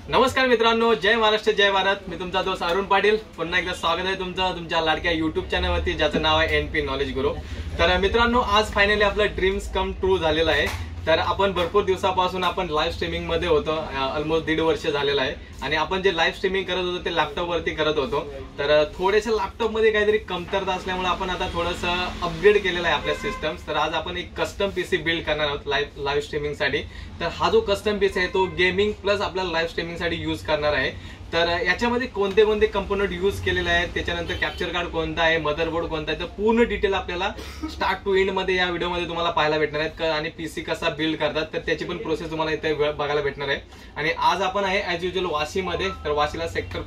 नमस्कार मित्रांनो, जय महाराष्ट्र जय भारत. मी तुमचा दोस्त अरुण पाटील. पुन्हा एकदा स्वागत आहे तुमचं तुमच्या लाडक्या युट्यूब चॅनलवरती, ज्याचं नाव आहे NP नॉलेज गुरु. तर मित्रांनो, आज फायनली आपलं ड्रीम्स कम ट्रू झालेलं आहे. तर आपण भरपूर दिवसापासून आपण लाईव्ह स्ट्रीमिंग मध्ये होतो, ऑलमोस्ट 1.5 वर्ष झालेलं आहे. आणि आपण जे लाईव्ह स्ट्रीमिंग करत होतो ते लॅपटॉप वरती करत होतो. तर थोडेसे लॅपटॉप मध्ये काहीतरी कमतरता असल्यामुळे आपण आता थोडंसं अपग्रेड केलेलं आहे आपल्या सिस्टम्स. तर आज आपण एक कस्टम पीसी बिल्ड करणार आहोत लाईव्ह स्ट्रीमिंग साठी. तर हा जो कस्टम पीसी आहे तो गेमिंग प्लस आपल्याला लाईव्ह स्ट्रीमिंग साठी यूज करणार आहे. तर याच्यामध्ये कोणते कोणते कंपोनंट यूज केलेले आहेत, त्याच्यानंतर कॅप्चर कार्ड कोणता आहे, मदरबोर्ड कोणता आहे, तर पूर्ण डिटेल आपल्याला स्टार्ट टू एंड मध्ये या व्हिडिओमध्ये तुम्हाला पाहायला भेटणार आहेत. आणि पीसी कसा बिल्ड करतात तर त्याची पण प्रोसेस तुम्हाला इथे बघायला भेटणार आहे. आणि आज आपण आहे ऍज युजल वाशीमध्ये. तर वाशीला सेक्टर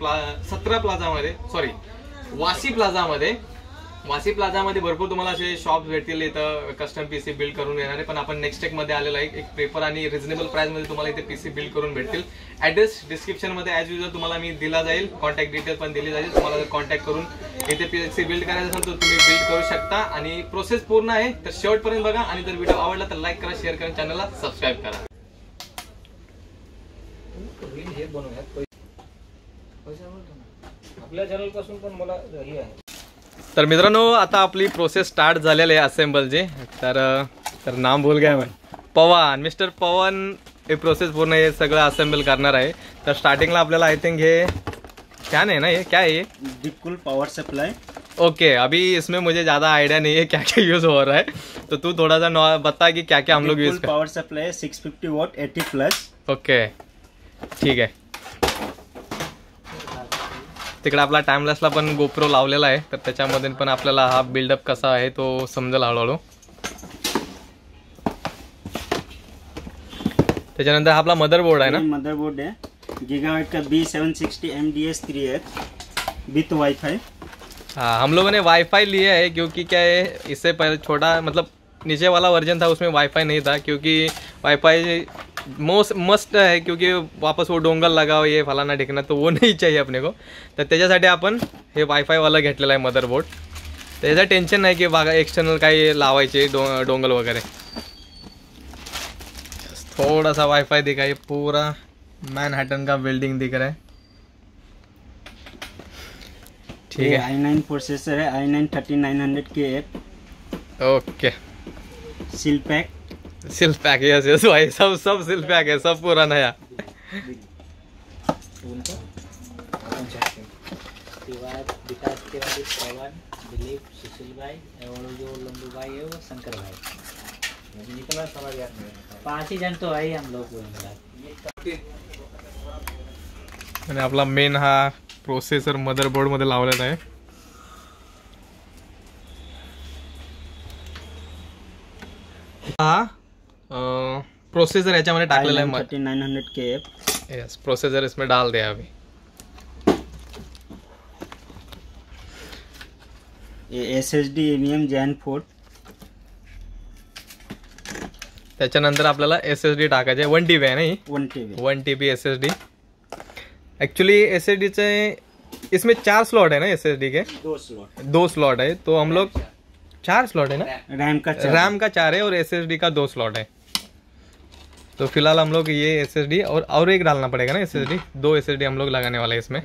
17 प्लाझामध्ये, वाशी प्लाझामध्ये भरपूर तुम्हाला असे शॉप्स भेटतील इथं कस्टम पीसी बिल्ड करून येणार आहे. पण आपण नेक्स्ट टेक मध्ये आलेला आहे. एक पेपर आणि रिझनेबल प्राइस मध्ये तुम्हाला इथे पीसी बिल्ड करून भेटतील. ऍड्रेस डिस्क्रिप्शन मध्ये ऍज युजल तुम्हाला मी दिला जाईल, कॉन्टॅक्ट डिटेल पण दिली जाईल. तुम्हाला जर कॉन्टॅक्ट करून इथे पीसी बिल्ड करायचं असेल तर तुम्ही बिल्ड करू शकता. आणि प्रोसेस पूर्ण आहे, तर शेवटपर्यंत बघा. आणि जर व्हिडिओ आवडला तर लाईक करा, शेअर करा, चॅनलला सबस्क्राईब करा. आपल्या चॅनल पासून पण मला हे आहे. तर मित्रांनो, आता आपली प्रोसेस स्टार्ट झालेली आहे असेंबलची. तर नाम भूल गया मैं, पवन, मिस्टर पवन हे प्रोसेस पूर्ण हे सगळं असेंबल करणार आहे. तर स्टार्टिंगला आपल्याला आय थिंक हे फैन है ना, ये क्या है, ये बिल्कुल पावर सप्लाई. ओके, अभी इसमें मुझे ज़्यादा आइडिया नहीं है क्या क्या यूज़ हो रहा है. तो तू थोड़ा सा बता कि क्या क्या हम लोग यूज़ कर. Power supply 650 what 80+. ओके, ठीक आहे. तिकडे आपला टाइमलेसला पण गोप्रो लावलेला आहे. तर त्याच्यामध्ये पण आपल्याला हा बिल्डअप कसा आहे तो समजेल हळूहळू. त्याच्यानंतर आपला मदरबोर्ड आहे ना, मदरबोर्ड है गीगाबाइट का B760 MDS3X विथ वाईफाई. हाँ, हम लोगों ने वाईफाई लिया है क्योंकि क्या है, इससे पहले छोटा मतलब नीचे वाला वर्जन था उसमें वाईफाई नहीं था. क्योंकि वाईफाई मस्ट है, क्योंकि वापस वो डोंगल लगाओ ये फलाना ठिकाणा, तो वो नहीं चाहिए अपने को. तर त्याच्यासाठी आपण हे वाईफाईवाला घेतलेला आहे मदरबोर्ड. त्याचं टेन्शन नाही की बघा एक्सटर्नल काही लावायचे डोंगल वगैरह. थोड़ा सा वाईफाई दिखा, ये पूरा मैनहट्टन का बिल्डिंग दिख रहा है. ठीक है. i9 प्रोसेसर है, i9 3900KF. Okay, seal pack. सिल पैक, यस यस भाई, सब सिल पैक है, सब पूरा नया. पांच ही जन तो है हम लोग. आणि आपला मेन हा प्रोसेसर मदरबोर्ड मध्ये लावलेला आहे. हा प्रोसेसर याच्यामध्ये टाकलेला आहे 3900KF. यस, प्रोसेसर इसमें डाल दिया अभी. ये SSD NVMe Gen 4. त्याच्यानंतर आपल्याला SSD टाकायचे. 1 TB आहे ना, 1 TB SSD. एक्चुअली SSD चे इसमें 4 स्लॉट है ना, SSD के 2 स्लॉट है. तो हम लोग 4 स्लॉट है ना, रैम का 4 है और SSD का 2 स्लॉट है. तो फिलहाल हम लोग ये SSD और एक डालना पड़ेगा ना SSD. 2 SSD हम लोग लगाने वाले हैं इसमें.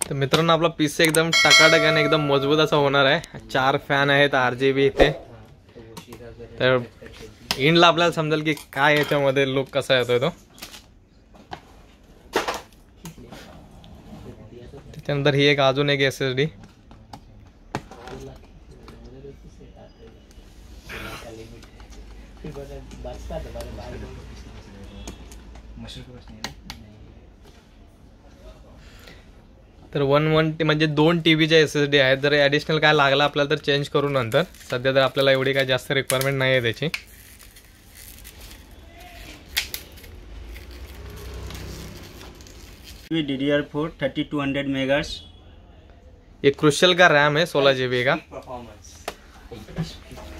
तर मित्रांनो, आपला पीसी एकदम टकाटक आणि एकदम मजबूत असा होणार आहे. 4 फॅन आहेत RGB इथे. तर इंडला आपल्याला समजेल की काय याच्यामध्ये लुक कसा येतोय तो. त्याच्यानंतर ही एक अजून एक SSD. तर 1 म्हणजे 2 TBचे SSD आहेत. जर ॲडिशनल काय लागला आपल्याला तर चेंज करू नंतर. सध्या तर आपल्याला एवढी काय जास्त रिक्वायरमेंट नाही आहे त्याची. DDR4 3200 megahertz. ये क्रुशियल का रैम है 16 GB का.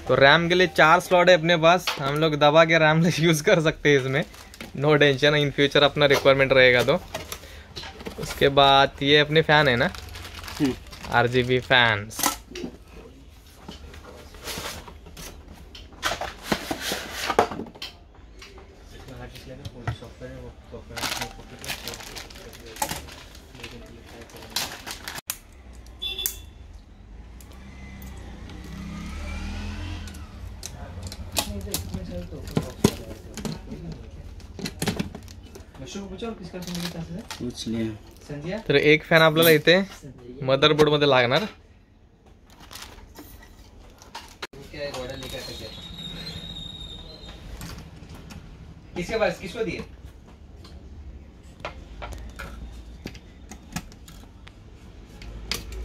तो रैम के लिए 4 स्लॉट है अपने पास. हम लोग दबा के रैम यूज कर सकते हैं इसमें, नो टेंशन. इन फ्यूचर अपना रिक्वायरमेंट रहेगा तो. उसके बाद ये अपने फैन है ना, RGB फॅन्स. पूछ लिया. तर एक फॅन आपल्याला इथे मदरबोर्ड मध्ये लागणार. किसके पास किसको दिए?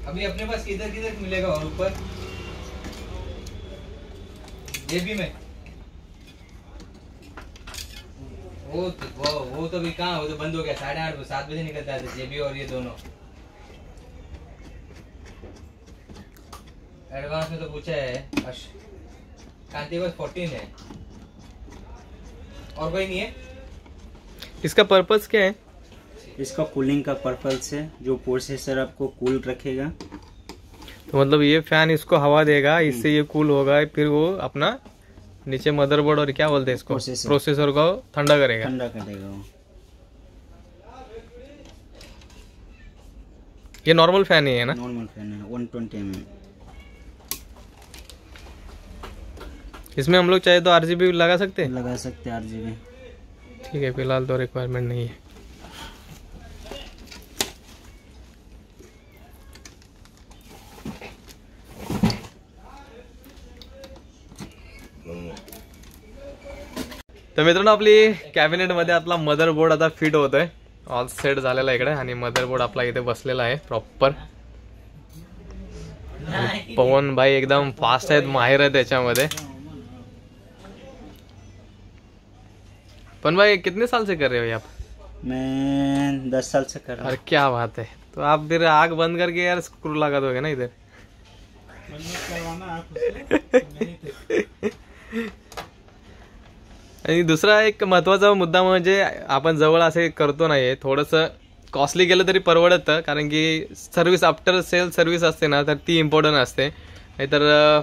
अभी अपने पास किधर किधर मिलेगा और ऊपर जेबी में वो तो भी कहाँ, वो तो बंद हो गया. 8:30 7 बजे निकलता है जेबी और ये दोनों. एडवांस में तो पूछा है. कांति के पास 14 है और कोई नहीं है. इसका पर्पस क्या है? इसका कूलिंग का पर्पस है, जो प्रोसेसर आपको कूल रखेगा. तो मतलब ये फैन इसको हवा देगा, इससे ये कूल होगा, फिर वो अपना नीचे मदरबोर्ड और क्या बोलते हैं इसको, प्रोसेसर को ठंडा करेगा. वो. ये नॉर्मल फैन ही है ना? नॉर्मल फैन है 120 mm. इसमें हम लोग चाहे तो RGB लगा सकते हैं. लगा सकते हैं RGB. ठीक है, फिलहाल तो रिक्वायरमेंट नहीं है. तर मित्रांनो आपली कॅबिनेट मध्ये आपला मदरबोर्ड आता फिट होतोय. ऑल सेट झालेला इकडे आणि मदरबोर्ड आपला इथे बसलेला आहे प्रॉपर. पवन भाई एकदम फास्ट आहेत, माहिर आहे त्याच्यामध्ये. पवन भाई कितने साल से कर रहे हो ये आप? मैं 10 साल से कर रहा हूँ. अरे क्या बात है. तो आप फिर आग बंद करके यार स्क्रू लगा दोगे ना इधर. आणि दुसरा एक महत्वाचा मुद्दा म्हणजे आपण जवळ असे करतो नाहीये, थोडंसं कॉस्टली केलं तरी परवडतं, कारण की सर्व्हिस आफ्टर सेल सर्व्हिस असते ना, तर ती इम्पॉर्टंट असते. नाहीतर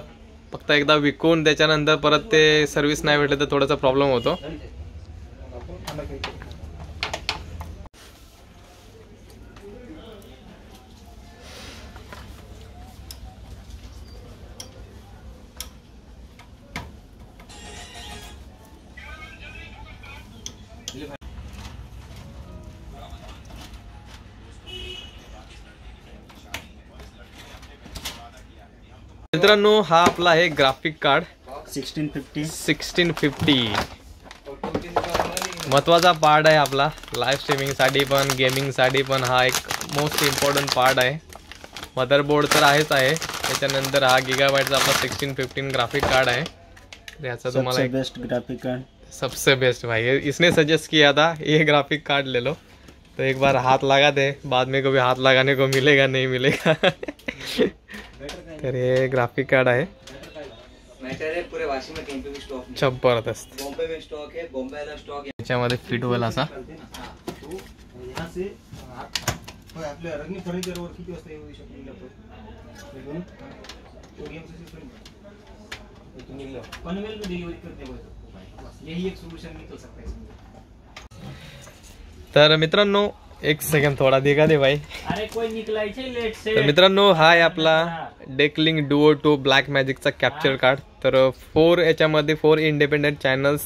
फक्त एकदा विकून त्याच्यानंतर परत ते सर्व्हिस नाही भेटले तर थोडासा प्रॉब्लेम होतो. मित्रांनो हा आपला आहे ग्राफिक कार्ड 1650. महत्वाचा पार्ट आहे आपला लाईव्ह स्ट्रीमिंग साठी पण, गेमिंग साठी पण. हा एक मोस्ट इम्पॉर्टंट पार्ट आहे. मदरबोर्ड तर आहेच आहे, त्याच्यानंतर हा गीगाबाइटचा आपला 1615 ग्राफिक कार्ड आहे. याचा तुम्हाला सबसे बेस्ट ग्राफिक कार्ड. सबसे बेस्ट भाई, इसने सजेस्ट किया था ये ग्राफिक कार्ड ले लो. तो एक बार हाथ लगा दे, बाद में कभी हाथ लगाने को मिलेगा नहीं मिलेगा. तर हे ग्राफिक कार्ड आहे. पूरे वाशिंग में कहीं पे भी स्टॉक नहीं. जबरदस्त. बॉम्बे में स्टॉक है, बॉम्बे का स्टॉक है. याच्यामध्ये फिट होईल असा. आपल्या रंगनी फर्निचर वर किती वाजता येऊ शकतो लॅपटॉप? पनवेल में डिलीवरी करते हुए यही एक सोल्यूशन निकल सकता है. तर मित्रांनो एक सेकंड थोडा दिगा दे भाई. अरे कोई निकलायचे लेट से. तर मित्रांनो हा आहे आपला डेकलिंग डुओ 2 ब्लॅक मॅजिकचा कॅप्चर कार्ड. तर 4 याच्यामध्ये 4 इंडिपेंडेंट चॅनल्स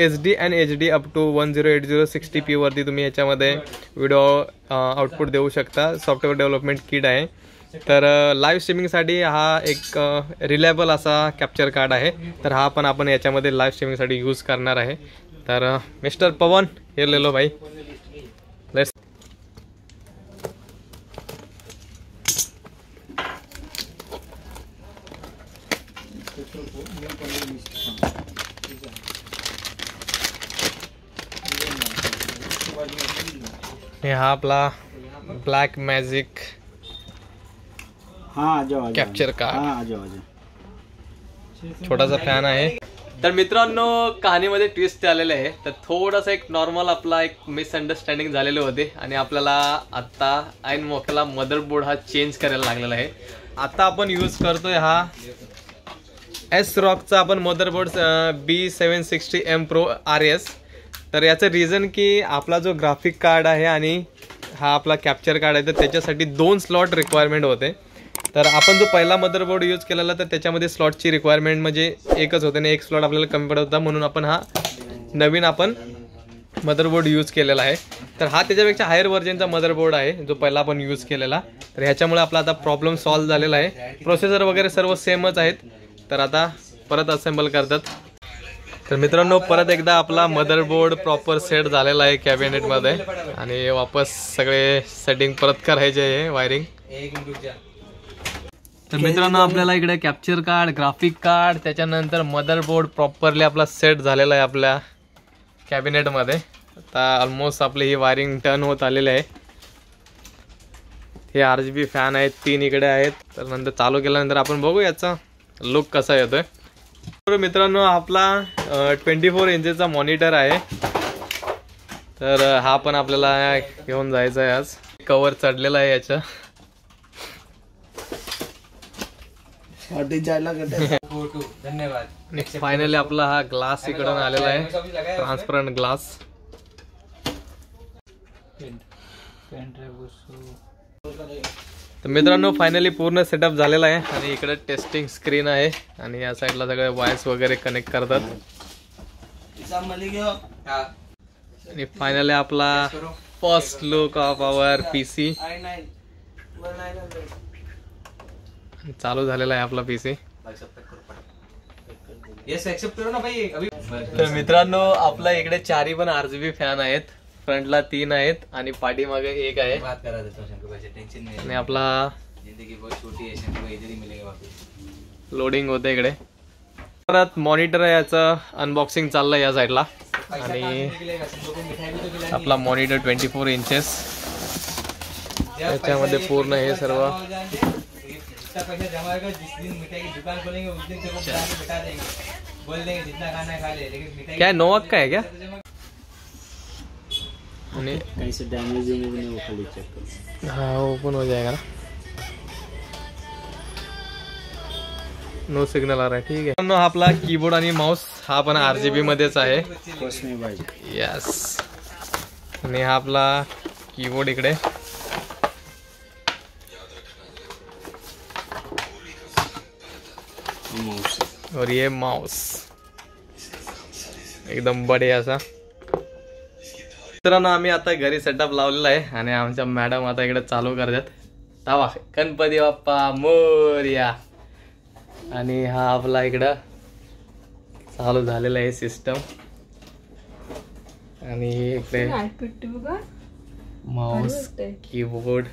SD आणि HD अप टू 1080 60p वरती तुम्ही याच्यामध्ये व्हिडिओ आउटपुट देऊ शकता. सॉफ्टवेअर डेव्हलपमेंट किट आहे. तर लाईव्ह स्ट्रीमिंगसाठी हा एक रिलायबल असा कॅप्चर कार्ड आहे. तर हा पण आपण याच्यामध्ये लाईव्ह स्ट्रीमिंगसाठी यूज करणार आहे. तर मिस्टर पवन हे ले लो भाई. लेट्स. हा आपला ब्लॅक मॅजिक हाँ आ जाओ कॅप्चर कार्ड. हाँ आ जाओ. छोटासा फॅन आहे. तर मित्रांनो कहाणीमध्ये ट्विस्ट आलेलं आहे. तर थोडंसं एक नॉर्मल आपला एक मिसअंडरस्टँडिंग झालेले होते आणि आपल्याला आता ऐन मोक्याला मदरबोर्ड हा चेंज करायला लागलेला आहे. आता आपण यूज करतोय हा एस रॉकचा आपण मदरबोर्ड B760M Pro RS. तर याचं रिझन की आपला जो ग्राफिक कार्ड आहे आणि हा आपला कॅप्चर कार्ड आहे तर त्याच्यासाठी 2 स्लॉट रिक्वायरमेंट होते. तर आपण जो पहिला मदरबोर्ड यूज केलेला तर त्याच्यामध्ये स्लॉटची रिक्वायरमेंट म्हणजे एकच होते आणि एक स्लॉट आपल्याला कमी पडत होता, म्हणून आपण हा नवीन आपण मदरबोर्ड यूज केलेला आहे. तर हा त्याच्यापेक्षा हायर व्हर्जनचा मदरबोर्ड आहे जो पहिला आपण यूज केलेला. तर ह्याच्यामुळे आपला आता प्रॉब्लेम सॉल्व्ह झालेला आहे. प्रोसेसर वगैरे सर्व सेमच आहेत. तर आता परत असेंबल करतात. तर मित्रांनो परत एकदा आपला मदरबोर्ड प्रॉपर सेट झालेला आहे कॅबिनेटमध्ये आणि वापस सगळे सेटिंग परत करायचे आहे वायरिंग. तर मित्रांनो आपल्याला इकडे कॅप्चर कार्ड, ग्राफिक कार्ड, त्याच्यानंतर मदरबोर्ड प्रॉपरली आपला सेट झालेला आहे आपल्या कॅबिनेटमध्ये. आता ऑलमोस्ट आपली ही वायरिंग टर्न होत आलेली आहे. हे RGB फॅन आहेत 3 इकडे आहेत. तर नंतर चालू केल्यानंतर आपण बघू याचा लुक कसा येतोय. तर मित्रांनो आपला 24 इंचचा मॉनिटर आहे. तर हा पण आपल्याला घेऊन जायचा आहे. आज कव्हर चढलेला आहे याचा. धन्यवाद. फायनली आपला हा ग्लास इकडून आलेला आहे, ट्रान्सपरंट ग्लास. तर मित्रांनो फायनली पूर्ण सेटअप झालेला आहे आणि इकडे टेस्टिंग स्क्रीन आहे आणि या साईडला सगळे वायर्स वगैरे कनेक्ट करतात. आणि फायनली आपला first look of our PC चालू झालेला आहे आपला PC. तर मित्रांनो आपल्या इकडे 4 पण RGB फॅन आहेत. फ्रंटला 3 आहेत आणि पाठीमागे 1 आहे. आणि आपला लोडिंग होते इकडे. परत मॉनिटर आहे याचं अनबॉक्सिंग चाललंय या साईडला. आणि आपला मॉनिटर 24 इंचेस याच्यामध्ये पूर्ण हे सर्व पैसा जमा कर. जिस दिन मिठाई की दुकान खोलेंगे उस दिन तेरे को बुला के बिठा देंगे, बोल देंगे जितना खाना खा ले, लेकिन मिठाई क्या नोवाक का है क्या? नहीं कहीं से डैमेज नहीं वो खाली चेक करो. हाँ ओपन हो जाएगा ना. नो सिग्नल आ रहा है. ठीक है. हा आपला कीबोर्ड आणि माउस हा पण RGB मध्येच आहे. यस. आणि हा आपला कीबोर्ड इकडे. और ये माउस एकदम बढिया असा. मित्रांनो आम्ही आता घरी सेटअप लावलेला आहे आणि आमच्या मॅडम आता इकडे चालू करतात. तावा गणपती बाप्पा मोरया. आणि हा आपला इकडं चालू झालेला आहे सिस्टम. आणि इकडे माउस, कीबोर्ड